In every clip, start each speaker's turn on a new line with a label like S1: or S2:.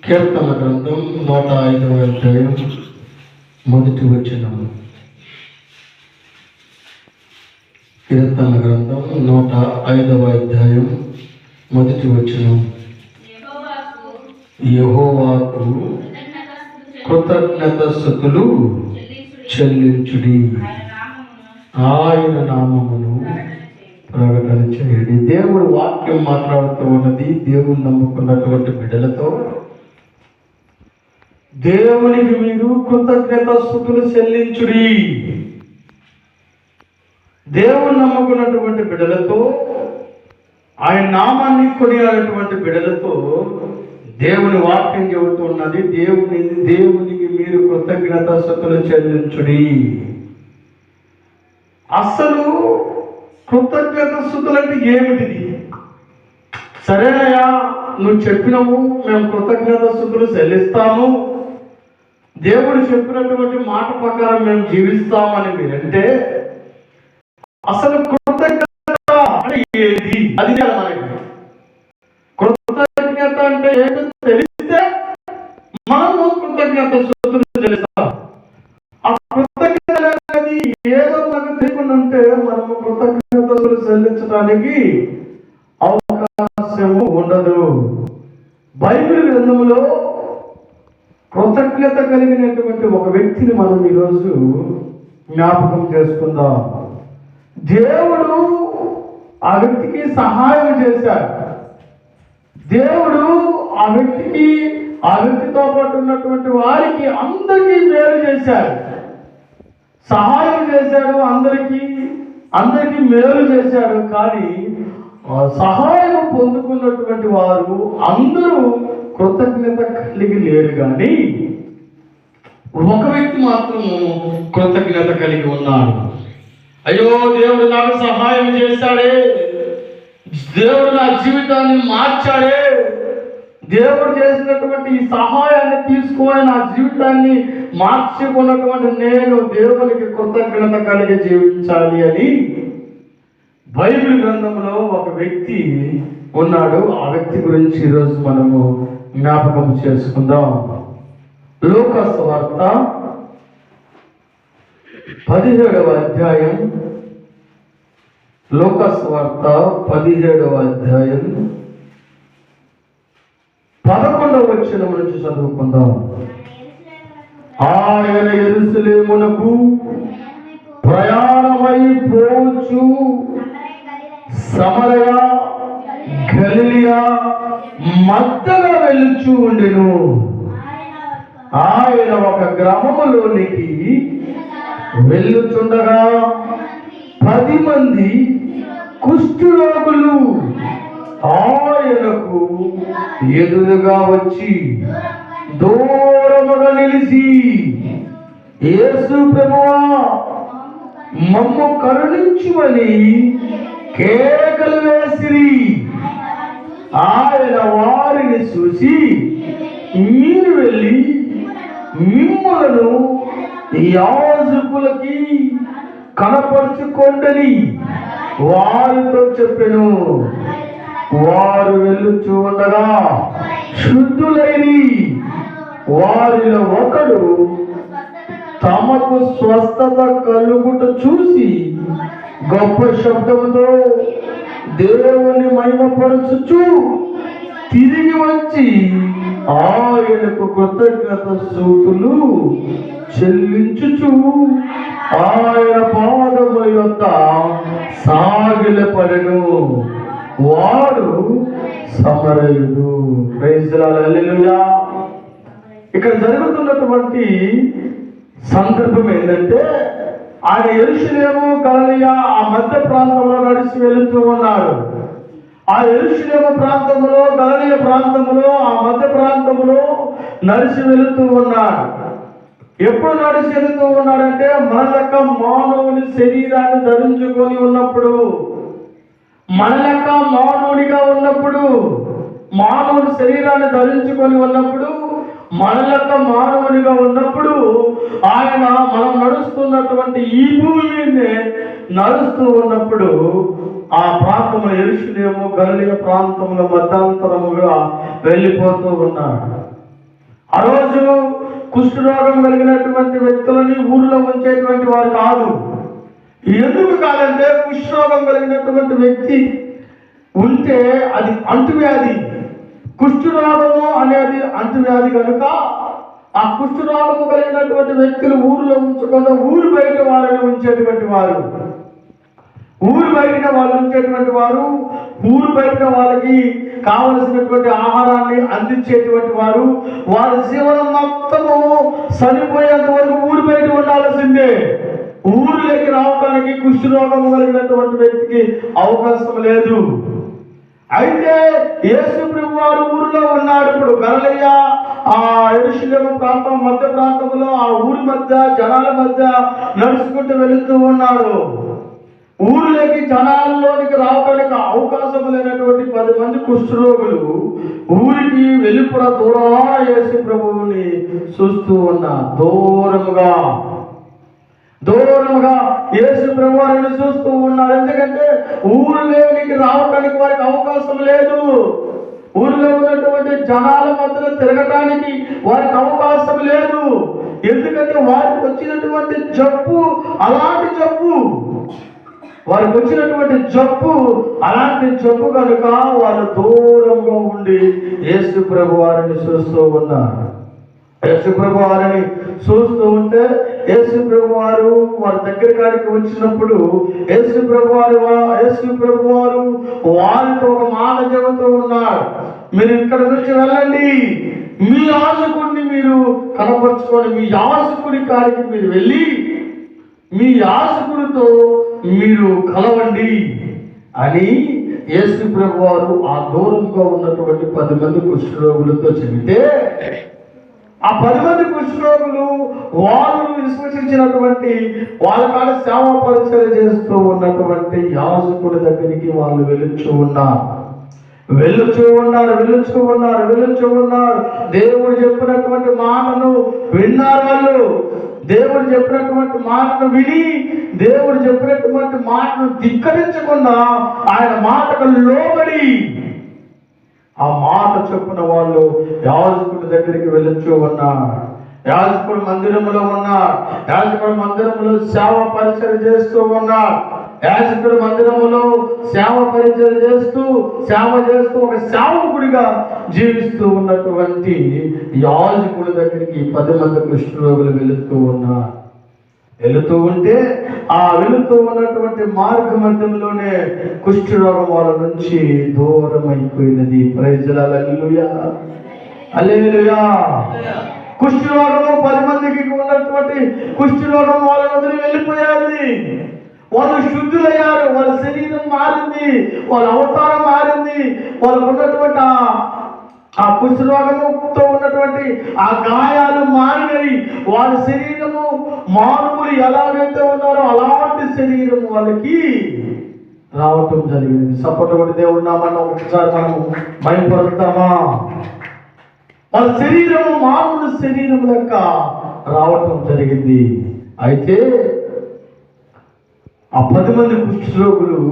S1: కీర్తన గ్రంథం 105వ అధ్యాయం మొదటి వచనం. కీర్తన గ్రంథం 105వ అధ్యాయం మొదటి వచనం. యెహోవాకు కృతజ్ఞతాస్తుతులు చెల్లించుడి, ఆయన నామమును ప్రకటన చేయండి. దేవుడు వాక్యం మాట్లాడుతూ ఉన్నది దేవుని నమ్ముకున్నటువంటి బిడ్డలతో. దేవునికి మీరు కృతజ్ఞతాస్తుతులు చెల్లించుడి. దేవుని నమ్ముకున్నటువంటి బిడ్డలతో, ఆయన నామాన్ని కొనియాడటువంటి బిడ్డలతో దేవుని వాక్యం చెబుతున్నది, దేవునికి మీరు కృతజ్ఞతాస్తుతులు చెల్లించుడి. అసలు కృతజ్ఞతాస్తుతులు అంటే ఏమిటిది? సరేనయ్యా, నువ్వు చెప్పినవు, మేము కృతజ్ఞతాస్తుతులు చెల్లిస్తాము, దేవుడు చెప్పినటువంటి మాట ప్రకారం మేము జీవిస్తామని మీరంటే, అసలు కృతజ్ఞత అంటే ఏది? అది మనకి కృతజ్ఞత అంటే ఏంటో తెలిస్తే మనము కృతజ్ఞతాస్తుతులు చెల్లిస్తాం. ఆ కృతజ్ఞత అనేది ఏదో మనకు తెలియకుండా ఉంటే మనము కృతజ్ఞతలు చెల్లించడానికి అవకాశము ఉండదు. బైబిల్ గ్రంథంలో కృతజ్ఞత కలిగినటువంటి ఒక వ్యక్తిని మనం ఈరోజు జ్ఞాపకం చేసుకుందాం. దేవుడు ఆ వ్యక్తికి సహాయం చేశాడు. దేవుడు ఆ వ్యక్తితో పాటు ఉన్నటువంటి వారికి అందరికీ మేలు చేశాడు, సహాయం చేశాడు, అందరికీ మేలు చేశాడు. కానీ సహాయం పొందుకున్నటువంటి వారు అందరూ కృతజ్ఞత కలిగి లేరు. కానీ ఒక వ్యక్తి మాత్రము కృతజ్ఞత కలిగి ఉన్నాడు. అయ్యో, దేవుడు నాకు సహాయం చేశాడే, దేవుడు నా జీవితాన్ని మార్చాడే, దేవుడు చేసినటువంటి ఈ సహాయాన్ని తీసుకొని నా జీవితాన్ని మార్చుకున్నటువంటి నేను దేవునికి కృతజ్ఞత కలిగి జీవించాలి అని బైబిల్ గ్రంథంలో ఒక వ్యక్తి ఉన్నాడు. ఆ వ్యక్తి గురించి ఈరోజు మనము జ్ఞాపకం చేసుకుందాం. లూకా సువార్త 17వ అధ్యాయం, లూకా సువార్త 17వ అధ్యాయం 11వ వచనం నుంచి చదువుకుందాం. ఆయన యెరూషలేమునకు ప్రయాణమై పోవచ్చు సమరయ గలిలయ మధ్యగా వెళ్ళుచూ ఉండెను. ఆయన ఒక గ్రామములోనికి వెళ్ళుచుండగా 10 మంది కుష్ఠరోగులు ఆయనకు ఎదురుగా వచ్చి దూరముగా నిలిచి, యేసు ప్రభువా, మమ్ము కరుణించుమని కేకలు వేసిరి. ఆయన వారిని చూసి, మీరు వెళ్ళి మిమ్ములను యాజకులకి కనపరుచుకోండి వారితో చెప్పెను. వారు వెళ్ళుచూ ఉండగా శుద్ధులైని వారిలో ఒకడు తమకు స్వస్థత కలుగుట చూసి గొప్ప శబ్దముతో దేవుని మహిమపరచుచు తిరిగి వచ్చి ఆయనకు కృతజ్ఞతాస్తుతులు చెల్లించుచు ఆయన పాదముల యొద్ద సాగిలపడెను. వాడు సమరయుడు. ప్రైజ్ ది లార్డ్, హల్లెలూయా. ఇక్కడ జరుగుతున్నటువంటి సందర్భం ఏంటంటే, ఆయన యెరూషలేము గలిలయ ఆ మధ్య ప్రాంతంలో నడిచి వెళుతూ ఉన్నాడు. ఆ యెరూషలేము ప్రాంతంలో, గలిలయ ప్రాంతంలో, ఆ మధ్య ప్రాంతంలో నడిచి వెళుతూ ఉన్నాడు. ఎప్పుడు నడిచి వెళుతూ ఉన్నాడంటే, మన లెక్క మానవుని శరీరాన్ని ధరించుకొని ఉన్నప్పుడు, మన లెక్క మానవుడిగా ఉన్నప్పుడు, మానవుని శరీరాన్ని ధరించుకొని ఉన్నప్పుడు, మన లెక్క మానవునిగా ఉన్నప్పుడు ఆయన మనం నడుస్తున్నటువంటి ఈ భూమి మీదనే నడుస్తూ ఉన్నప్పుడు ఆ ప్రాంతంలో యెరూషలేము గలిలయ ప్రాంతంలో మధ్యాంతరముగా వెళ్ళిపోతూ ఉన్నాడు. ఆ రోజు కుష్ఠరోగం కలిగినటువంటి వ్యక్తులని ఊరిలో ఉంచేటువంటి వారు కాదు. ఎందుకు కాదంటే కుష్ఠరోగం కలిగినటువంటి వ్యక్తి ఉంటే అది అంటువ్యాధి. కుష్ఠరోగము అనేది అంటువ్యాధి కనుక ఆ కుష్ఠరోగము కలిగినటువంటి వ్యక్తులు ఊరిలో ఉంచకుండా ఊరు బయట వారిని ఉంచేటువంటి వారు, ఊరు బయట వాళ్ళు ఉంచేటువంటి వారు, ఊరు బయట వాళ్ళకి కావలసినటువంటి ఆహారాన్ని అందించేటువంటి వారు, వారి జీవనం మొత్తము చనిపోయేంత వరకు ఊరు బయట ఉండాల్సిందే. ఊరిలోకి రావడానికి కుష్ఠరోగం కలిగినటువంటి వ్యక్తికి అవకాశం లేదు. అయితే యేసు ప్రభువు వారు ఊరిలో ఉన్నాడు. ఇప్పుడు గలిలయ ఆ యెరూషలేము ప్రాంతం మధ్య ప్రాంతంలో ఆ ఊరి మధ్య జనాల మధ్య నడుచుకుంటూ వెళుతూ ఉన్నాడు. ఊరిలోకి జనాల్లోనికి రావడానికి అవకాశం లేనటువంటి 10 మంది కుష్ఠరోగులు ఊరికి వెలుపల దూరాన యేసు ప్రభువుని చూస్తూ ఉన్నారు. దూరముగా యేసు ప్రభు వారిని చూస్తూ ఉన్నారు. ఎందుకంటే ఊరిలోనికి రావడానికి వారికి అవకాశం లేదు. ఊరిలో ఉన్నటువంటి జనాల మధ్యలో తిరగటానికి వారికి అవకాశం లేదు. ఎందుకంటే వారికి వచ్చినటువంటి జబ్బు అలాంటి జబ్బు, వారికి వచ్చినటువంటి జబ్బు అలాంటి జబ్బు కనుక వారు దూరంగా ఉండి యేసు ప్రభు వారిని చూస్తూ ఉన్నారు. యేసు ప్రభు వారిని చూస్తూ ఉంటే యేసు ప్రభు వారు వారి దగ్గర కాడికి వచ్చినప్పుడు యేసు ప్రభు వారు వారితో ఒక మాట చెబుతూ ఉన్నారు. మీరు ఇక్కడ నుంచి వెళ్ళండి, మీ యాజకుడిని మీరు కనపరుచుకొని మీ యాజకుడి కాడికి మీరు వెళ్ళి మీ యాజకుడితో మీరు కలవండి అని యేసు ప్రభు వారు ఆ దూరంగా ఉన్నటువంటి 10 మంది కుష్ఠరోగులతో చెబితే ఆ 10 మంది కుష్ఠరోగులు వాళ్ళు విశ్వసించినటువంటి వాళ్ళ కాడ సేవా పరిచయం చేస్తూ ఉన్నటువంటి యాజకుడి దగ్గరికి వాళ్ళు వెలుచు ఉన్నారు. దేవుడు చెప్పినటువంటి మాటను విన్నారు. వాళ్ళు దేవుడు చెప్పినటువంటి మాటను విని దేవుడు చెప్పినటువంటి మాటను ధిక్కరించకుండా ఆయన మాటకు లోబడి ఆ మాట చొప్పున వాళ్ళు యాజకుడి దగ్గరికి వెళ్ళొచ్చు ఉన్నారు. యాజకుడి మందిరంలో ఉన్నారు. యాజకుడి మందిరంలో సేవ పరిచయం చేస్తూ ఉన్నారు. యాజకుడి మందిరంలో సేవ పరిచయం చేస్తూ ఒక సేవకుడిగా జీవిస్తూ ఉన్నటువంటి యాజకుడి దగ్గరికి 10 మంది కుష్ఠరోగులు వెళుతూ ఉంటే ఆ వెళుతూ ఉన్నటువంటి మార్గ మధ్యంలోనే కుష్ఠరోగం వాళ్ళ నుంచి దూరం అయిపోయినది. ప్రైజ్ హల్లెలూయా, హల్లెలూయా. కుష్ఠరోగము 10 మందికి ఉన్నటువంటి కుష్ఠరోగం వాళ్ళ వదిలి వెళ్ళిపోయాది. వాళ్ళు శుద్ధులయ్యారు. వాళ్ళ శరీరం మారింది, వాళ్ళ అవతారం మారింది. వాళ్ళకు ఉన్నటువంటి ఆ కుష్ఠరోగముతో ఉన్నటువంటి ఆ గాయాలు మారినవి. వాళ్ళ శరీరము మానవులు ఎలాగైతే ఉన్నారో అలాంటి శరీరం వాళ్ళకి రావటం జరిగింది. సపోర్ట్ దేవుడు నామన్న ఒకసారి మనము భయపడతామా? వాళ్ళ శరీరము మానవుల శరీరం లెక్క రావటం జరిగింది. అయితే ఆ 10 మంది కుష్ఠరోగులు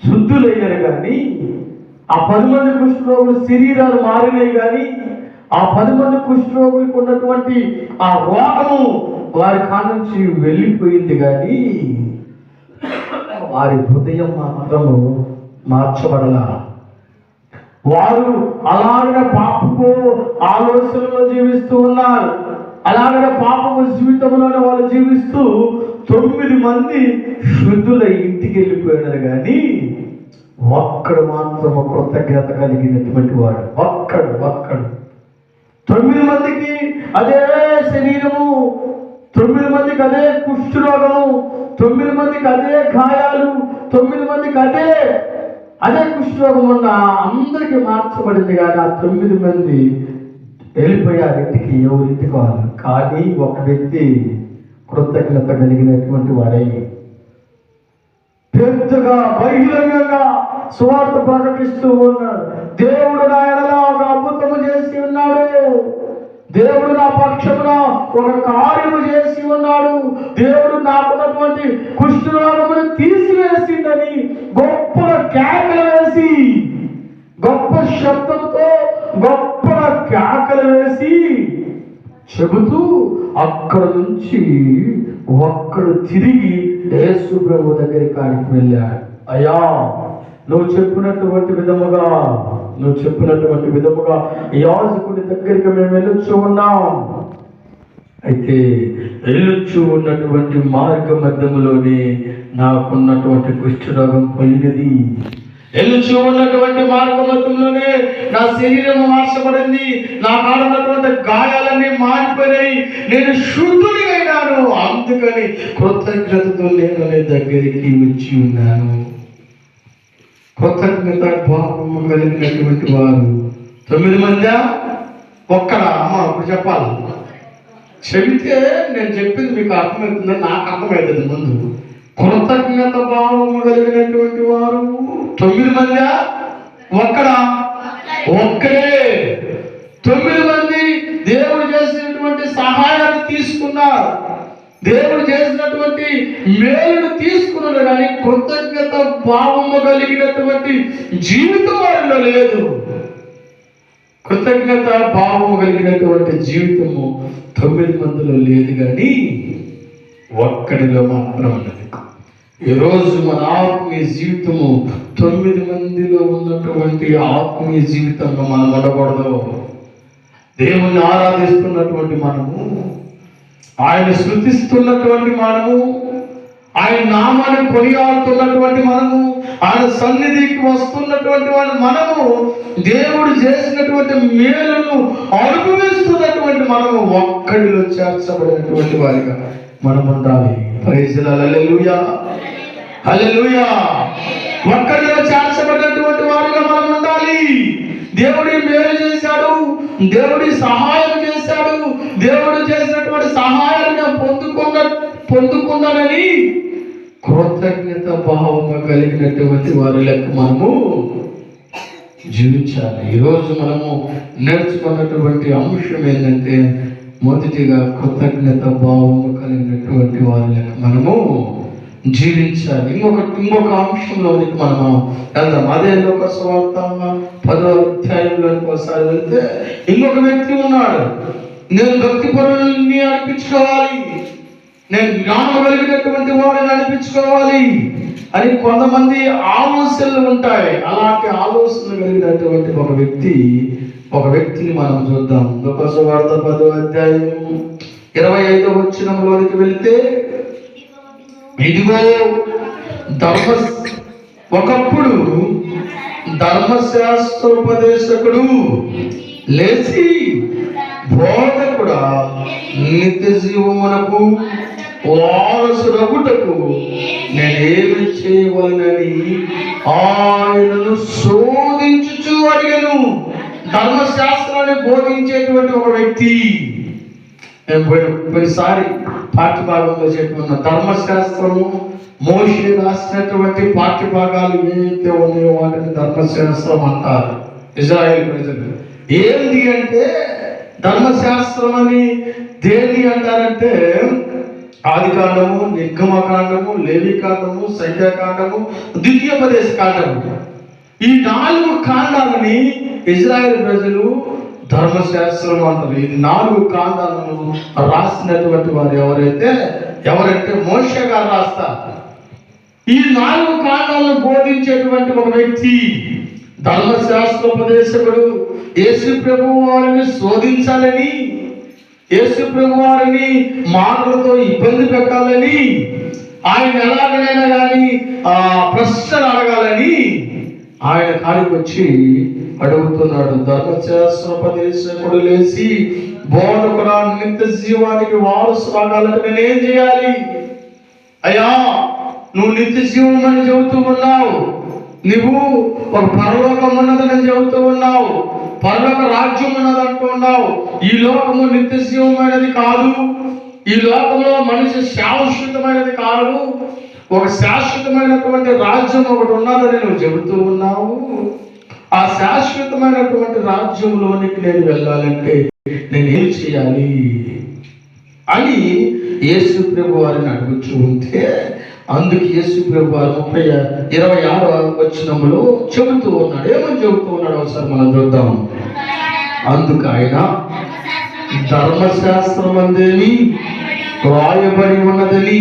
S1: శుద్ధులయ్యారు కానీ ఆ 10 మంది కుష్ఠరోగుల శరీరాలు మారినాయి కానీ ఆ 10 మంది కుష్ఠరోగులకు ఉన్నటువంటి ఆ రోగము వారి కానుంచి వెళ్ళిపోయింది కానీ వారి హృదయం మాత్రము మార్చబడలా. వారు అలాగనే పాపపు ఆలోచనలో జీవిస్తూ ఉన్నారు. అలాగనే పాపపు జీవితంలోనే వాళ్ళు జీవిస్తూ 9 మంది శుద్ధుల ఇంటికి వెళ్ళిపోయినారు కానీ ఒక్కడు మాత్రము కృతజ్ఞత కలిగినటువంటి వాడు ఒక్కడు. 9 మందికి అదే శరీరము, 9 మందికి అదే కుష్ఠరోగము, 9 మందికి అదే గాయాలు, 9 మందికి అదే కుష్ఠరోగం ఉన్న అందరికీ మార్చబడింది. కానీ ఆ 9 మంది వెళ్ళిపోయారు ఇంటికి, ఎవరింటికి వాళ్ళు. కానీ ఒక వ్యక్తి కృతజ్ఞత కలిగినటువంటి వాడే పెద్దగా బహిరంగంగా సువార్త ప్రకటిస్తూ ఉన్నాడు. దేవుడు నా ఎడల ఒక అద్భుతము చేసి ఉన్నాడు. దేవుడు నా పక్షమున ఒక కార్యము చేసి ఉన్నాడు. దేవుడు నాకున్నటువంటి కుష్ఠరోగమును తీసివేసిందని గొప్ప కేకలు వేసి, గొప్ప శబ్దంతో గొప్ప కేకలు వేసి చెబుతూ అక్కడ నుంచి ఒక్కడు తిరిగి యేసు ప్రభు దగ్గరికి ఆయనకి వెళ్ళాడు. అయ్యా, నువ్వు చెప్పినటువంటి విధముగా యాజకుడి దగ్గరికి మేము వెళ్ళొచ్చు ఉన్నాం. అయితే వెళ్ళొచ్చు ఉన్నటువంటి మార్గ మధ్యములోనే నాకున్నటువంటి కుష్ఠరోగం పోయినది. వెళ్ళొచ్చు ఉన్నటువంటి మార్గ మధ్యంలోనే నా శరీరం మార్చబడింది. నా కాడున్నటువంటి గాయాలన్నీ మారిపోయినాయి. నేను శుద్ధుని అయినాను. అందుకని కృతజ్ఞతతో నేను నీ దగ్గరికి వచ్చి ఉన్నాను. కృతజ్ఞత భావము కలిగినటువంటి వారు 9 మంది. ఒక్కడా? అమ్మ ఇప్పుడు చెప్పాలి. చెబితే నేను చెప్పింది మీకు అర్థమవుతుందని నాకు అర్థమవుతుంది. ముందు కృతజ్ఞత భావము కలిగినటువంటి వారు 9 మంది. ఒక్కడా? ఒక్కడే. 9 మంది దేవుడు చేసినటువంటి సహాయాన్ని తీసుకున్నారు, దేవుడు చేసినటువంటి మేలును తీసుకున్నారు. కానీ కృతజ్ఞత భావము కలిగినటువంటి జీవితం వారిలో లేదు. కృతజ్ఞత భావము కలిగినటువంటి జీవితము 9 మందిలో లేదు, కానీ ఒక్కడిలో మాత్రం ఉన్నది. ఈరోజు మన ఆత్మీయ జీవితము 9 మందిలో ఉన్నటువంటి ఆత్మీయ జీవితంలో మనం ఉండకూడదు. దేవుణ్ణి ఆరాధిస్తున్నటువంటి మనము, ఆయన స్తుతిస్తున్నటువంటి మనము, ఆయన నామాన్ని కొనియాడుతున్నటువంటి మనము, ఆయన సన్నిధికి వస్తున్నటువంటి మనము, దేవుడు చేసినటువంటి మేలును అనుభవిస్తున్నటువంటి మనము ఒక్కడిలో చేర్చబడినటువంటి వారిగా మనం ఉండాలి. Praise the Lord. Hallelujah, hallelujah. ఒక్కడిలో చేర్చబడినటువంటి వారిగా మనం ఉండాలి. దేవుడి మేలు చేశాడు, దేవుడి సహాయం చేశాడు, దేవుడు చేసినటువంటి సహాయాన్ని పొందుకున్నానని కృతజ్ఞత భావము కలిగినటువంటి వారి లెక్క మనము జీవించాలి. ఈరోజు మనము నేర్చుకున్నటువంటి అంశం ఏంటంటే, మొదటిగా కృతజ్ఞత భావము కలిగినటువంటి వారి లెక్క మనము జీవించాలి. ఇంకొక అంశంలోనికి మనము వెళ్దాం. అదే లోక సువార్త 10వ అధ్యాయంలోకి ఒకసారి వెళ్తే, ఇంకొక వ్యక్తి ఉన్నాడు. నేను భక్తిపరుల్ని అనిపించుకోవాలి, నేను జ్ఞానం కలిగినటువంటి వాడిని అనిపించుకోవాలి అని కొంతమంది ఆలోచనలు ఉంటాయి. అలాంటి ఆలోచనలు కలిగినటువంటి ఒక వ్యక్తిని మనం చూద్దాం. లోక సువార్త 10వ అధ్యాయం 25వ వచనంలోనికి వెళ్తే, ఇదిగో ఒకప్పుడు ధర్మశాస్త్రోపదేశకుడు లేచి, బోధకుడా, నిత్య జీవమునకు వారసుడగుటకు నేనేమి చేయవలనని ఆయనను శోధించుచు అడిగాను. ధర్మశాస్త్రాన్ని బోధించేటువంటి ఒక వ్యక్తి. కొన్నిసారి పాఠ్యభాగంలో చెప్పుకున్న ధర్మశాస్త్రము, మోషే రాసినటువంటి పాఠ్యభాగాలు ఏవైతే ఉన్నాయో వాటిని ధర్మశాస్త్రం అంటారు ఇజ్రాయేల్ ప్రజలు. ఏంది అంటే ధర్మశాస్త్రం అని దేన్ని అంటారంటే, ఆదికాండము, నిర్గమకాండము, లేవికాండము, సంఖ్యాకాండము, ద్వితీయోపదేశ కాండము, ఈ 4 కాండాలని ఇజ్రాయేల్ ప్రజలు ధర్మశాస్త్రం అంటారు. ఇది 4 కాండాలను రాసినటువంటి వారు ఎవరంటే మోషే గారు రాస్తారు. ఈ 4 కాండాలను బోధించేటువంటి ఒక వ్యక్తి, ధర్మశాస్త్రోపదేశకుడు, యేసు ప్రభు వారిని శోధించాలని, యేసు ప్రభు వారిని మాటలతో ఇబ్బంది పెట్టాలని, ఆయన ఎలాగైనా కానీ ప్రశ్నలు అడగాలని ఆయన కాడికి వచ్చి అడుగుతున్నాడు. ధర్మశాస్త్రోపదేశకుడు లేచి, బోధకుడా, నిత్య జీవానికి వారసు రాగాలంటే నేనేం చేయాలి? అయ్యా, నువ్వు నిత్య జీవం అని చెబుతూ ఉన్నావు, నువ్వు ఒక పరలోకం ఉన్నదని చెబుతూ ఉన్నావు, పరలోక రాజ్యం ఉన్నది అంటూ ఉన్నావు. ఈ లోకము నిత్య జీవమైనది కాదు, ఈ లోకంలో మనిషి శాశ్వతమైనది కాదు, ఒక శాశ్వతమైనటువంటి రాజ్యం ఒకటి ఉన్నదని నువ్వు చెబుతూ ఉన్నావు. ఆ శాశ్వతమైనటువంటి రాజ్యంలోనికి నేను వెళ్ళాలంటే నేనేం చేయాలి అని యేసు ప్రభు వారిని అడుగుతూ ఉంటే, అందుకు యేసు ప్రభు వారు 26వ వచనంలో చెబుతూ ఉన్నాడు. ఏమని చెబుతూ ఉన్నాడు ఒకసారి మనం చూద్దాం. అందుకు ఆయన ధర్మశాస్త్రం అందేమి రాయబడి ఉన్నదని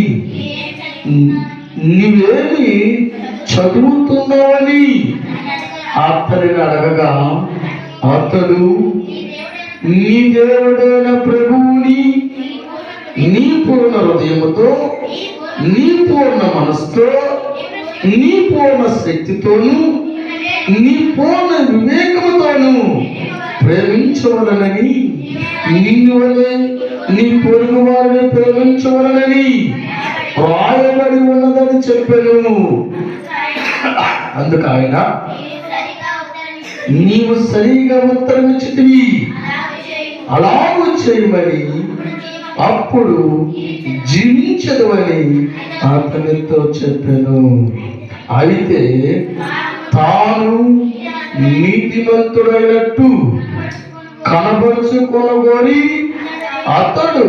S1: నీవేమి చదువుతున్నావని అతనిని అడగగా అతడు నీ దేవుడైన ప్రభువుని నీ పూర్ణ హృదయముతో, నీ పూర్ణ మనసుతో, నీ పూర్ణ శక్తితోను, నీ పూర్ణ వివేకముతోను ప్రేమించవలనని, నిన్ను వలె నీ పొరుగు వారిని ప్రేమించవలనని రాయబడి ఉన్నదని చెప్పాను. అందుకు ఆయన నీవు సరిగా ఉత్తరం ఇచ్చితివి, అలాగూ చేయమని, అప్పుడు జీవించదవని అతనితో చెప్పాను. అయితే తాను నీతిమంతుడైనట్టు కనబరుచుకొనగోరి అతడు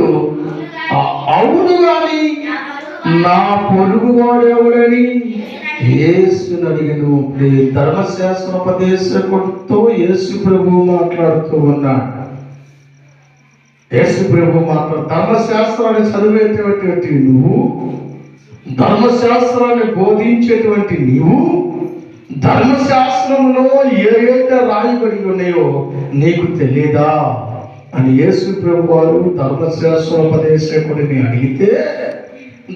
S1: అవును గాని నా పొరుగు వాడెవడని యేసుని అడిగను. ధర్మశాస్త్రోపదేశకుడితో యేసు ప్రభు మాట్లాడుతూ ఉన్నాడు. యేసు ప్రభు ధర్మశాస్త్రాన్ని చదివేటువంటి నువ్వు, ధర్మశాస్త్రాన్ని బోధించేటువంటి నీవు, ధర్మశాస్త్రంలో ఏవైతే రాయబడి ఉన్నాయో నీకు తెలియదా అని యేసు ప్రభు వారు ధర్మశాస్త్రోపదేశకుడిని అడిగితే,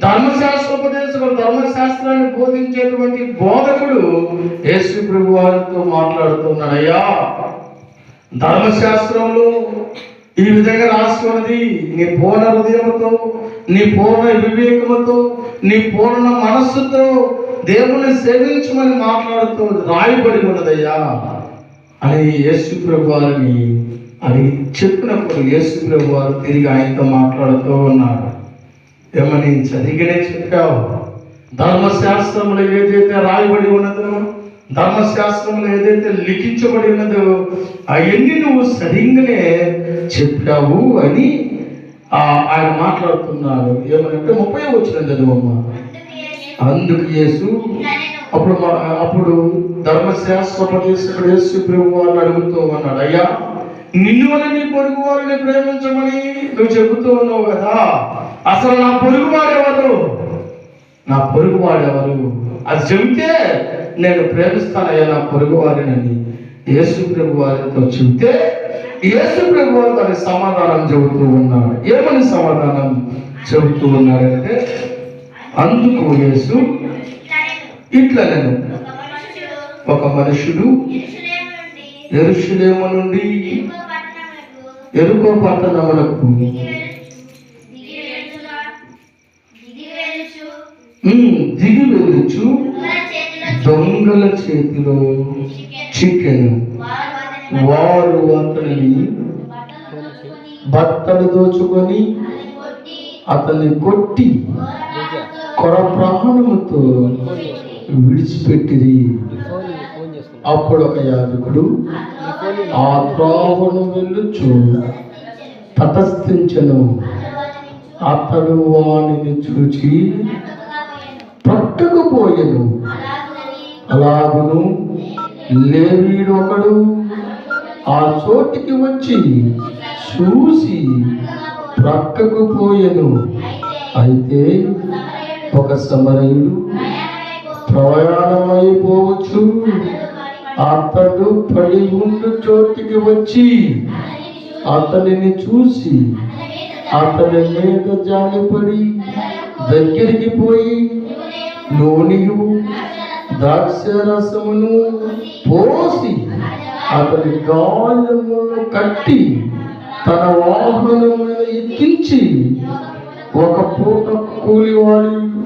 S1: ధర్మశాస్త్రోపదేశకుడు ధర్మశాస్త్రాన్ని బోధించేటువంటి బోధకుడు యేసు ప్రభు వారితో మాట్లాడుతున్నాడు. అయ్యా, ధర్మశాస్త్రంలో ఈ విధంగా రాసుకున్నది నీ పూర్ణ హృదయంతో, నీ పూర్ణ వివేకముతో, నీ పూర్ణ మనస్సుతో దేవుని సేవించమని మాట్లాడుతూ రాయబడి ఉన్నదయ్యా అని యేసు ప్రభు వారిని అడిగి చెప్పినప్పుడు యేసు ప్రభు వారు తిరిగి ఆయనతో మాట్లాడుతూ ఉన్నాడు. ఏమని సరిగ్గానే చెప్పావు, ధర్మశాస్త్రంలో ఏదైతే రాయబడి ఉన్నదో, ధర్మశాస్త్రంలో ఏదైతే లిఖించబడి ఉన్నదో అవన్నీ నువ్వు సరిగ్గానే చెప్పావు అని ఆయన మాట్లాడుతున్నాడు. ఏమనంటే 30వ వచనం చదువమ్మా. అందుకు యేసు అప్పుడు ధర్మశాస్త్రోపదేశకుడు యేసు ప్రభు వారిని అడుగుతూ ఉన్నాడు, అయ్యా, నిన్ను వల్ల నీ పొరుగు వారిని ప్రేమించమని నువ్వు చెబుతూ ఉన్నావు కదా, అసలు నా పొరుగు వాడెవరు? నా పొరుగు వాడెవరు? అది చెబితే నేను ప్రేమిస్తానయ్యా నా పొరుగు వారిని యేసు ప్రభు వారితో చెబితే యేసు ప్రభు వారు దానికి సమాధానం చెబుతూ ఉన్నాడు. ఏమని సమాధానం చెబుతూ ఉన్నాడంటే, అందుకు యేసు ఇట్లా నేను ఒక మనుషుడు యెరూషలేము నుండి యెరికో పట్టణమునకు దిగి వెళ్ళుచు దొంగల చేతిలో చిక్కెను. వారు అతనిని బట్టలు దోచుకొని అతన్ని కొట్టి కొర ప్రాణముతో విడిచిపెట్టిరి. అప్పుడు ఒక యాజకుడు ఆ త్రోవను వెళ్ళుచు తటస్థించెను. అతడు వానిని చూచి పట్టుకుపోయెను. అలాగును లేవీయుడు ఒకడు ఆ చోటికి వచ్చి చూసి ప్రక్కకు పోయెను. అయితే ఒక సమరయుడు ప్రయాణమైపోవచ్చు అతడు పడి ఉండు చోటికి వచ్చి అతనిని చూసి అతని మీద జాలిపడి దగ్గరికి పోయి నూనెయు ద్రాక్షరసమును పోసి అతని గాయమును కట్టి తన వాహనం మీద ఎక్కించి ఒక పూట కూలి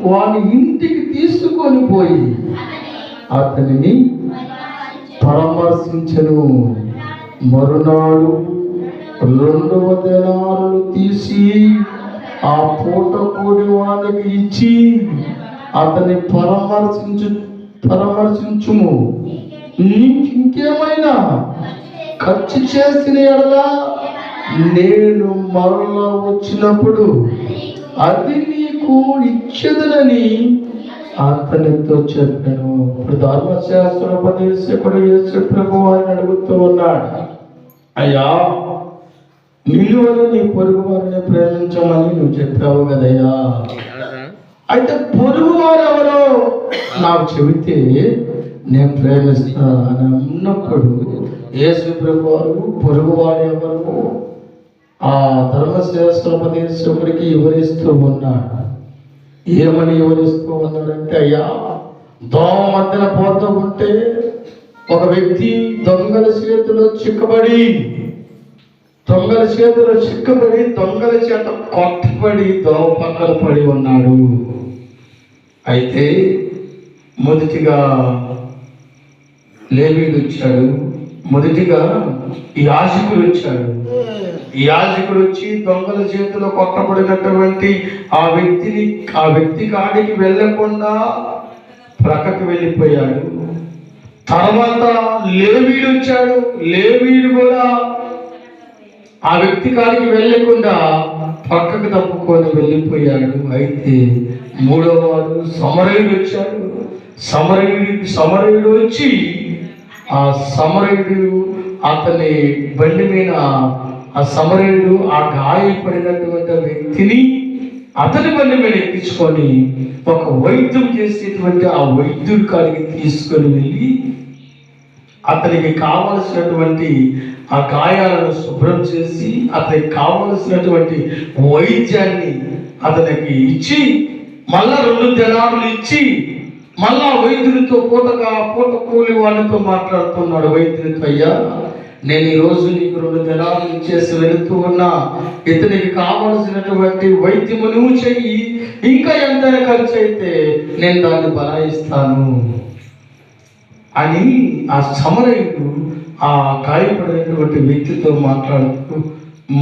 S1: వాని ఇంటికి తీసుకొని పోయి అతనిని పరామర్శించెను. మరునాడు 200 దేనారులు తీసి ఆ పూట కూలి వానికి ఇచ్చి అతని పరామర్శించుము. నీకింకేమైనా ఖర్చు చేసిన ఎడల నేను మరలా వచ్చినప్పుడు అది నీకు ఇచ్చేదనని అతనితో చెప్పాను. ఇప్పుడు ధర్మశాస్త్రోపదేశకుడు యేసు ప్రభు వారిని అడుగుతూ ఉన్నాడు, అయ్యా, నిన్ను వల్ల నీ పొరుగు వారిని ప్రేమించమని నువ్వు చెప్పావు కదయ్యా. అయితే పొరుగు వారు ఎవరో నాకు చెబితే నేను ప్రేమిస్తాను అని అన్నప్పుడు యేసు ప్రభు వారు పొరుగువాడు ఎవరు ఆ ధర్మశాస్త్రోపదేశకుడికి వివరిస్తూ ఉన్నాడు. ఏమని వివరిస్తూ ఉన్నాడంటే, అయ్యా, దోమ మధ్యన పోతూ ఉంటే ఒక వ్యక్తి దొంగల చేతిలో చిక్కబడి దొంగల చేత కొట్టబడి దోమ పక్కన పడి ఉన్నాడు. అయితే మొదటిగా లేవీయుడు వచ్చాడు, మొదటిగా యాజకుడు వచ్చాడు. యాజకుడు వచ్చి దొంగల చేతిలో కొట్టబడినటువంటి ఆ వ్యక్తి కాడికి వెళ్ళకుండా ప్రక్కకు వెళ్ళిపోయాడు. తర్వాత లేవీయుడు వచ్చాడు, లేవీయుడు కూడా ఆ వ్యక్తి కాడికి వెళ్ళకుండా పక్కకు తప్పుకొని వెళ్ళిపోయాడు. అయితే మూడో వాడు సమరయుడు వచ్చాడు. సమరయుడు వచ్చి ఆ సమరయుడు అతని బండి మీద ఆ సమరయుడు ఆ గాయపడినటువంటి వ్యక్తిని అతని బండి మీద ఎక్కించుకొని ఒక వైద్యం చేసేటువంటి ఆ వైద్యుడి కాడికి తీసుకొని వెళ్ళి అతనికి కావలసినటువంటి ఆ గాయాలను శుభ్రం చేసి అతనికి కావలసినటువంటి వైద్యాన్ని అతనికి ఇచ్చి మళ్ళా 2 దినాలు ఇచ్చి మళ్ళా వైద్యుడితో పూట కూలి వాళ్ళతో మాట్లాడుతున్నాడు. వైద్యుడితో, అయ్యా, నేను ఈరోజు నీకు 2 దినాలు ఇచ్చేసి వెళుతూ ఉన్నా, ఇతనికి కావలసినటువంటి వైద్యము నువ్వు చెయ్యి, ఇంకా ఎంతైనా ఖర్చు అయితే నేను దాన్ని బలాయిస్తాను అని ఆ సమరయుడు ఆ గాయపడినటువంటి వ్యక్తితో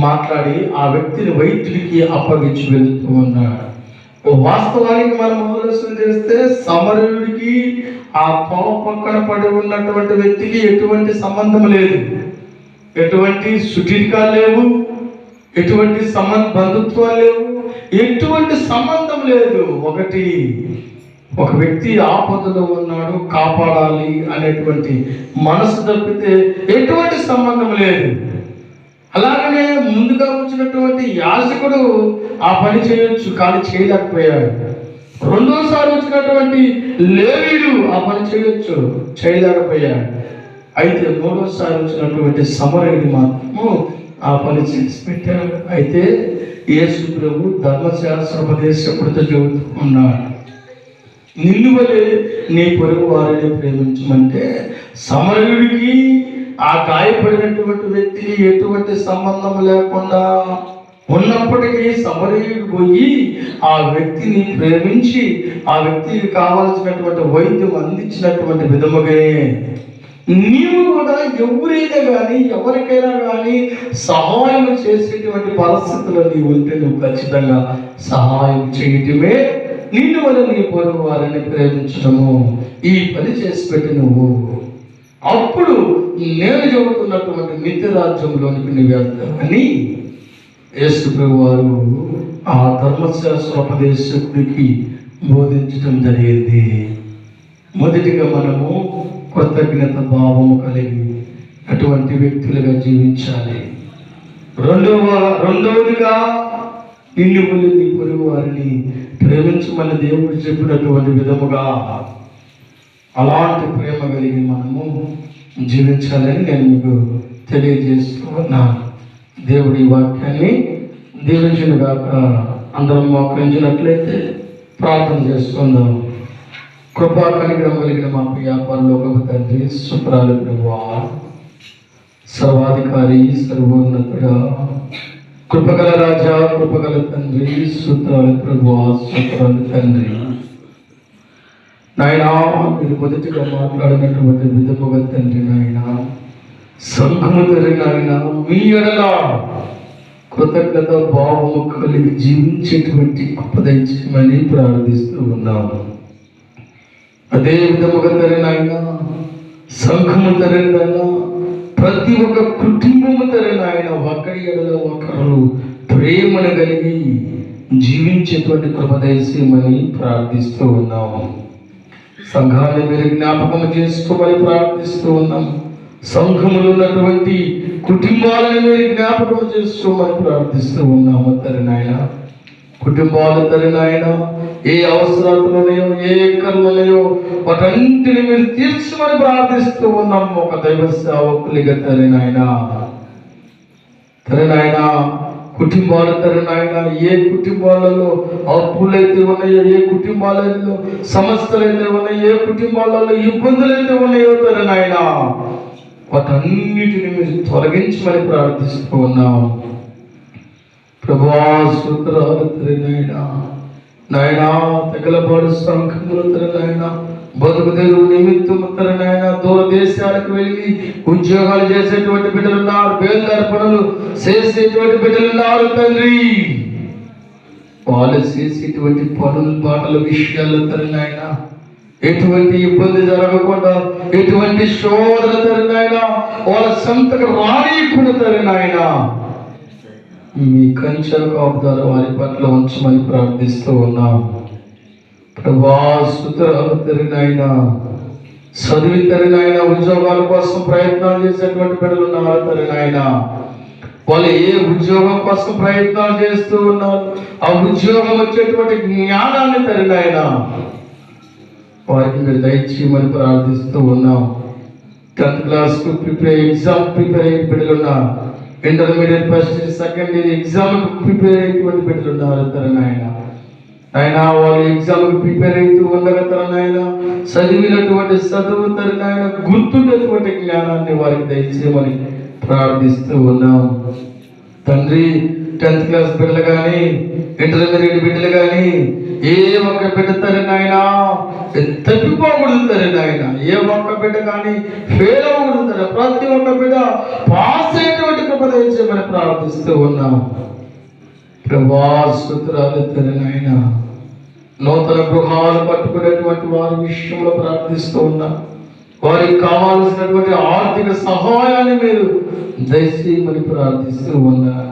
S1: మాట్లాడి ఆ వ్యక్తిని వైద్యుడికి అప్పగించి వెళుతూ ఉన్నాడు. వాస్తవానికి మనం ఆలోచన చేస్తే సమరయుడికి ఆ పొలం పక్కన పడి ఉన్నటువంటి వ్యక్తికి ఎటువంటి సంబంధం లేదు, ఎటువంటి సుటీకాలు లేవు, ఎటువంటి బంధుత్వాలు లేవు, ఎటువంటి సంబంధం లేదు. ఒక వ్యక్తి ఆపదలో ఉన్నాడు, కాపాడాలి అనేటువంటి మనసు తప్పితే ఎటువంటి సంబంధం లేదు. అలాగనే ముందుగా వచ్చినటువంటి యాజకుడు ఆ పని చేయొచ్చు, కానీ చేయలేకపోయాడు. రెండోసారి వచ్చినటువంటి లేవీయుడు ఆ పని చేయొచ్చు, చేయలేకపోయాడు. అయితే మూడోసారి వచ్చినటువంటి సమరయుడు మాత్రము ఆ పని చేసి పెట్టాడు. అయితే యేసు ప్రభు ధర్మశాస్త్రోపదేశకుడితో చెబుతూ ఉన్నాడు, నిన్ను వలె నీ పొరుగు వారిని ప్రేమించమంటే సమరయుడికి ఆ గాయపడినటువంటి వ్యక్తికి ఎటువంటి సంబంధం లేకుండా ఉన్నప్పటికీ సమరయుడు పోయి ఆ వ్యక్తిని ప్రేమించి ఆ వ్యక్తికి కావాల్సినటువంటి వైద్యం అందించినటువంటి విధముగానే నీవు కూడా ఎవరికైనా కానీ సహాయం చేసేటువంటి పరిస్థితుల్లో నీవు ఉంటే నువ్వు ఖచ్చితంగా సహాయం చేయటమే నిన్ను వల్ల నీ పొరుగు వారిని ప్రేమించడము. ఈ పని చేసి పెట్టి నువ్వు అప్పుడు నేను చెబుతున్నటువంటి నిత్య రాజ్యంలోనికి నువ్వు వెళ్తావని యేసు ప్రభు వారు ఆ ధర్మశాస్త్రోపదేశకుడికి బోధించడం జరిగింది. మొదటిగా మనము కృతజ్ఞత భావము కలిగి అటువంటి వ్యక్తులుగా జీవించాలి. రెండవదిగా నిన్ను వల్ల నీ పొరుగు వారిని ప్రేమించమని దేవుడు చెప్పినటువంటి విధముగా అలాంటి ప్రేమ కలిగి మనము జీవించాలని నేను మీకు తెలియజేస్తూ ఉన్నాను. దేవుడి వాక్యాన్ని దీవించుగాక. అందరం మోకరించినట్లయితే ప్రార్థన చేసుకుందాం. కృపా కనికరం కలిగిన మా ప్రియ పరలోకపు తండ్రి, శుభ్రాలు ప్రభువా, సర్వాధికారి, సర్వోన్నతుడా, కృపగల రాజా, కృపగల తండ్రి, సూత్రాలు ప్రభువా, సూత్రాలు తండ్రి, నాయనా, మీరు మొదటిగా మాట్లాడినటువంటి విధముగా తండ్రి నాయన సంఘము తండ్రి నాయన మీ ఎడల కృతజ్ఞత భావము కలిగి జీవించేటువంటి గొప్ప దయచేయమని ప్రార్థిస్తూ ఉన్నాము. అదే విధముగా తండ్రి నాయన సంఘము తండ్రి నాయన ప్రతి ఒక్క కుటుంబము తండ్రి నాయన ఒకరి ఎడల ఒకరు ప్రేమను కలిగి జీవించేటువంటి కృప దయచేయమని ప్రార్థిస్తూ ఉన్నాము. సంఘాన్ని మీరు జ్ఞాపకం చేసుకోమని ప్రార్థిస్తూ ఉన్నాం. సంఘములు ఉన్నటువంటి కుటుంబాలను మీరు జ్ఞాపకం చేసుకోమని ప్రార్థిస్తూ ఉన్నాము తండ్రి నాయన. కుటుంబాలు తండ్రి నాయన ఏ అవసరాలు ఉన్నాయో, ఏ ఎక్కలు ఉన్నాయో వాటన్నిటిని మీరు తీర్చమని ప్రార్థిస్తూ ఉన్నాము ఒక దైవ సేవకులుగా తండ్రి నాయన. తండ్రి నాయన కుటుంబాలు తండ్రి నాయన ఏ కుటుంబాలలో అప్పులైతే ఉన్నాయో, ఏ కుటుంబాలలో సమస్యలైతే ఉన్నాయో, ఏ కుటుంబాలలో ఇబ్బందులైతే ఉన్నాయో తండ్రి నాయన వాటన్నిటిని మీరు తొలగించమని ప్రార్థిస్తూ ఉన్నాం ప్రభువా. సూత్రాలు తండ్రి నాయన తగలబాడు సంఘములు తండ్రి నాయన బతుకు తెరువు నిమిత్తం తండ్రి నాయన దూర దేశాలకు వెళ్ళి ఉద్యోగాలు చేసేటువంటి బిడ్డలున్నారు, బేల్దారి పనులు చేసేటువంటి బిడ్డలున్నారు తండ్రి. వాళ్ళు చేసేటువంటి పనులు బాటల విషయాల్లో తండ్రి నాయన ఎటువంటి ఇబ్బంది జరగకుండా, ఎటువంటి శోధన తండ్రి నాయన వాళ్ళ సంతకు రానియకుండా తండ్రి నాయన మీ కంచె కాపుదల వారి పట్ల ఉంచమని ప్రార్థిస్తూ ఉన్నాం ప్రభువా. స్తుతులు తండ్రి నాయన చదివి తండ్రి నాయన ఉద్యోగాల కోసం ప్రయత్నాలు చేసేటువంటి బిడ్డలు ఉన్నారు తండ్రి నాయన. వాళ్ళు ఏ ఉద్యోగం కోసం ప్రయత్నాలు చేస్తూ ఉన్నారు, ఆ ఉద్యోగం వచ్చేటువంటి జ్ఞానాన్ని తండ్రి నాయన వారికి మీరు దయచేయమని ప్రార్థిస్తూ ఉన్నాం. 10th క్లాస్కు ఎగ్జామ్ ప్రిపేర్ అయ్యే బిడ్డలు ఉన్నారు, intermediate first year second year ఎగ్జామ్కి ప్రిపేర్ అయ్యేటువంటి బిడ్డలు ఉన్నారు తండ్రి నాయన. ఆయన వాళ్ళు ఎగ్జామ్కి ప్రిపేర్ అవుతూ ఉండగా తండ్రి నాయన చదివినటువంటి చదువు తండ్రి నాయన గుర్తుండేటువంటి జ్ఞానాన్ని వారికి దయచేయమని ప్రార్థిస్తూ ఉన్నాం తండ్రి. 10th క్లాస్ బిడ్డలు కానీ, ఇంటర్మీడియట్ బిడ్డలు కానీ ఏ ఒక్క బిడ్డ తండ్రి నాయన తప్పిపోకూడదు తండ్రి నాయన. ఏ ఒక్క బిడ్డ కానీ ఫెయిల్ అవ్వకూడదు తండ్రి. ప్రతి ఒక్క బిడ్డ పాస్ అయ్యేటువంటి కృప దయచేయమని ప్రార్థిస్తూ ఉన్నాం ప్రభువా. స్తుతులు తండ్రి నాయన నూతన గృహాలు పట్టుకునేటువంటి వారి విషయంలో ప్రార్థిస్తూ ఉన్నాం. వారికి కావాల్సినటువంటి ఆర్థిక సహాయాన్ని మీరు దయచేయమని ప్రార్థిస్తూ ఉన్నారు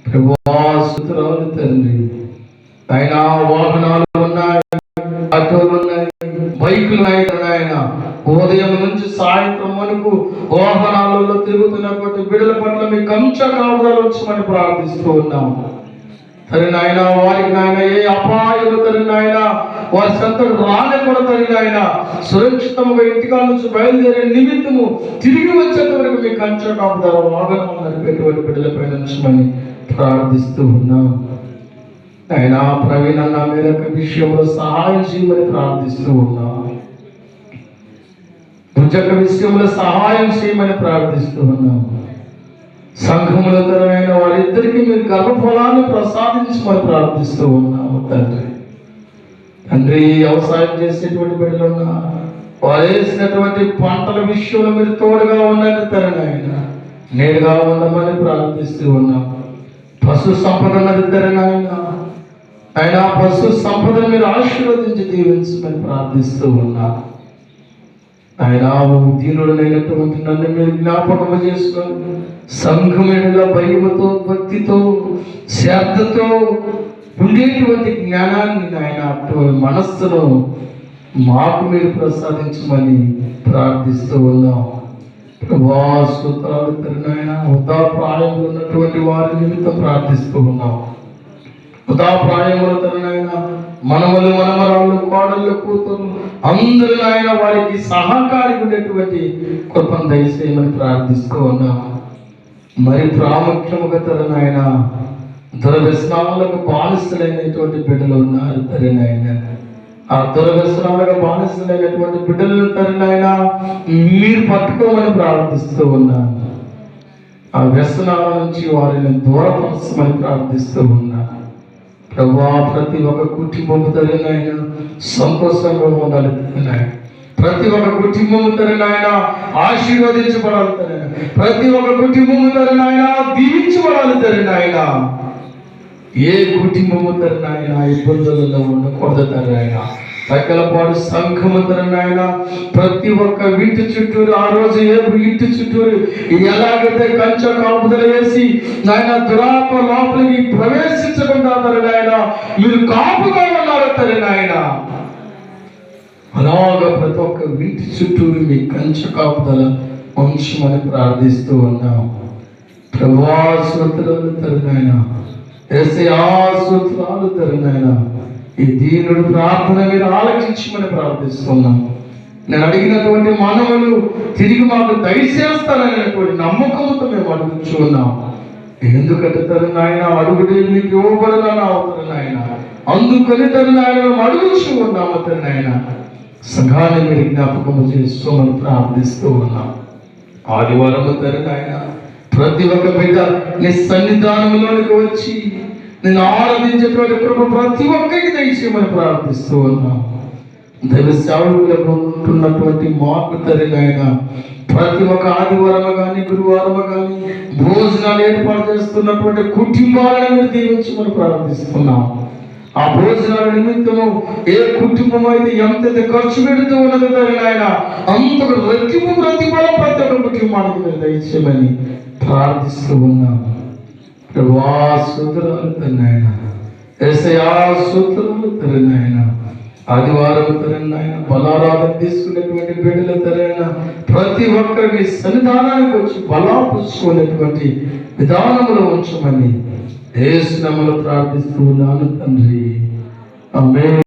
S1: ప్రభువా. స్తుతులు తండ్రి ఆయన వాహనాలు ఉన్నాయి, ఆటోలు ఉన్నాయి, బైకులు ఉన్నాయి ఆయన. ఉదయం నుంచి సాయంత్రం వరకు వాహనాలలో తిరుగుతున్నటువంటి బిడ్డల పట్ల మీ కంచె కాపుదల ఉంచమని ప్రార్థిస్తూ ఉన్నాము తండ్రి నాయన. వారికి నాయన ఏ అపాయము తండ్రి నాయన వారి సంతకు రానివ్వడం తండ్రి నాయన. సురక్షితంగా ఇంటికాల నుంచి బయలుదేరే నిమిత్తము తిరిగి వచ్చేంత వరకు మీ కంచె కాపుదల వాహనం నడిపేటువంటి బిడ్డలపై ఉంచమని ప్రార్థిస్తూ ఉన్నాం ఆయన. ప్రవీణ్ అన్న మేరకు విషయంలో సహాయం చేయమని ప్రార్థిస్తూ ఉన్నాం. భుజక విషయంలో సహాయం చేయమని ప్రార్థిస్తూ ఉన్నాం. సంఘములతో వారిద్దరికీ మీరు గర్భఫలాన్ని ప్రసాదించమని ప్రార్థిస్తూ ఉన్నాము తండ్రి. తండ్రి వ్యవసాయం చేసేటువంటి బిడ్డలు ఉన్నా వారు వేసినటువంటి పంటల విషయంలో మీరు తోడుగా ఉండండి తండ్రి ఆయన. నేడుగా ఉండమని ప్రార్థిస్తూ ఉన్నాం. పశు సంపద తండ్రి ఆయన పశు సంపదను మీరు ఆశీర్వదించి దీవించమని ప్రార్థిస్తూ ఉన్నా ఆయన. దీనుడైనటువంటి నన్ను మీరు జ్ఞాపకం చేసుకొని సంఘముల భయముతో, భక్తితో, శ్రద్ధతో ఉండేటువంటి జ్ఞానాన్ని ఆయన మనస్సును మాకు మీరు ప్రసాదించమని ప్రార్థిస్తూ ఉన్నాం ప్రభువా. స్తుతులు తండ్రి నాయన వృద్ధాప్రాయంలో ఉన్నటువంటి వారి నిమిత్తం ప్రార్థిస్తూ ఉన్నాం. వృద్ధాప్రాయముల తండ్రి నాయన మనవలు, మనమరాళ్ళు, కోడళ్ళు, కూతురు అందరూ నాయన వారికి సహకారి ఉండేటువంటి కృపను దయచేయమని ప్రార్థిస్తూ ఉన్నాం. మరి ప్రాముఖ్యముగా తండ్రి నాయన దురవ్యసనాలకు బానిసలైనటువంటి బిడ్డలు ఉన్నారు తండ్రి నాయన. ఆ దురవ్యసనాలకు బానిసలైనటువంటి బిడ్డలను తండ్రి నాయన మీరు పట్టుకోమని ప్రార్థిస్తూ ఉన్నాను. ఆ వ్యసనాల నుంచి వారిని దూరపరచమని ప్రార్థిస్తూ ఉన్నాను ప్రభువా. ప్రతి ఒక్క కుటుంబము తండ్రి నాయన సంతోషంగా ఉండాలి తండ్రి నాయన. ప్రతి ఒక్క కుటుంబము తండ్రి నాయన ఆశీర్వదించబడాలి తండ్రి నాయన. ప్రతి ఒక్క కుటుంబము తండ్రి నాయన దీవించబడాలి తండ్రి నాయన. ఏ కుటుంబము తండ్రి నాయన ఇబ్బందులలో ఉండకూడదు తండ్రి నాయన. సకలపాడు సంఘము తండ్రి నాయన ప్రతి ఒక్క ఇంటి చుట్టూరు ఆ రోజు ఏ ఇంటి చుట్టూరు ఎలాగైతే కంచె కాపుదల వేసి నాయన దురాత్మ లోపలికి ప్రవేశించకుండా తండ్రి నాయన మీరు కాపుగా ఉన్నారు తండ్రి నాయన. అలాగా ప్రతి ఒక్క ఇంటి చుట్టూరు మీ కంచె కాపుదల ఉంచమని ప్రార్థిస్తూ ఉన్నాం. ప్రభువా స్తోత్రాలు తండ్రి, యేసయ్యా స్తోత్రాలు తండ్రి. ఈ దీనుడు ప్రార్థన మీరు ఆలకించమని ప్రార్థిస్తున్నాం. నేను అడిగినటువంటి మనవులు తిరిగి మాకు దయచేస్తాననేటువంటి నమ్మకంతో మేము అడుగుచూ ఉన్నాం. ఎందుకంటే తరుణ ఆయన అడుగుడే మీకు ఇవ్వబడదని అవుతారు నాయన. అందుకని తరుణ ఆయన అడుగుచూ ఉన్నాము తరుణ ఆయన. సంఘాన్ని మీరు జ్ఞాపకం చేసుకోమని ప్రార్థిస్తూ ఉన్నాం. ఆదివారం తరుణ ఆయన ప్రతి ఒక్క బిడ్డ నీ సన్నిధానంలోనికి వచ్చి నేను ఆరాధించేటువంటి కృప ప్రతి ఒక్కరికి దయచేయమని ప్రార్థిస్తూ ఉన్నాం. దైవ సేవకులకు ఉంటున్నటువంటి మాకు తరినైన ప్రతి ఒక్క ఆదివారం కానీ గురువారం కానీ భోజనాలు ఏర్పాటు చేస్తున్నటువంటి కుటుంబాలను మీరు దీవించమని ప్రార్థిస్తున్నాం. ఆ భోజనాల నిమిత్తము ఏ కుటుంబం అయితే ఎంతైతే ఖర్చు పెడుతూ ఉన్నది తరినైనా అంతకు రెట్టింపు ప్రతిఫలం ప్రతి ఒక్క కుటుంబానికి మీరు దయచేయమని ప్రార్థిస్తూ ఉన్నాం. ప్రభువా స్తోత్రాలు తండ్రి, యేసయ్యా స్తోత్రాలు తండ్రి. ఆదివారం తండ్రి బలారాధన తీసుకునేటువంటి బిడ్డల తండ్రి ప్రతి ఒక్కరిని సన్నిధానానికి వచ్చి బలాపుచ్చుకునేటువంటి విధానంలో ఉంచమని యేసు నామములో ప్రార్థిస్తూ ఉన్నాను తండ్రి. ఆమేన్.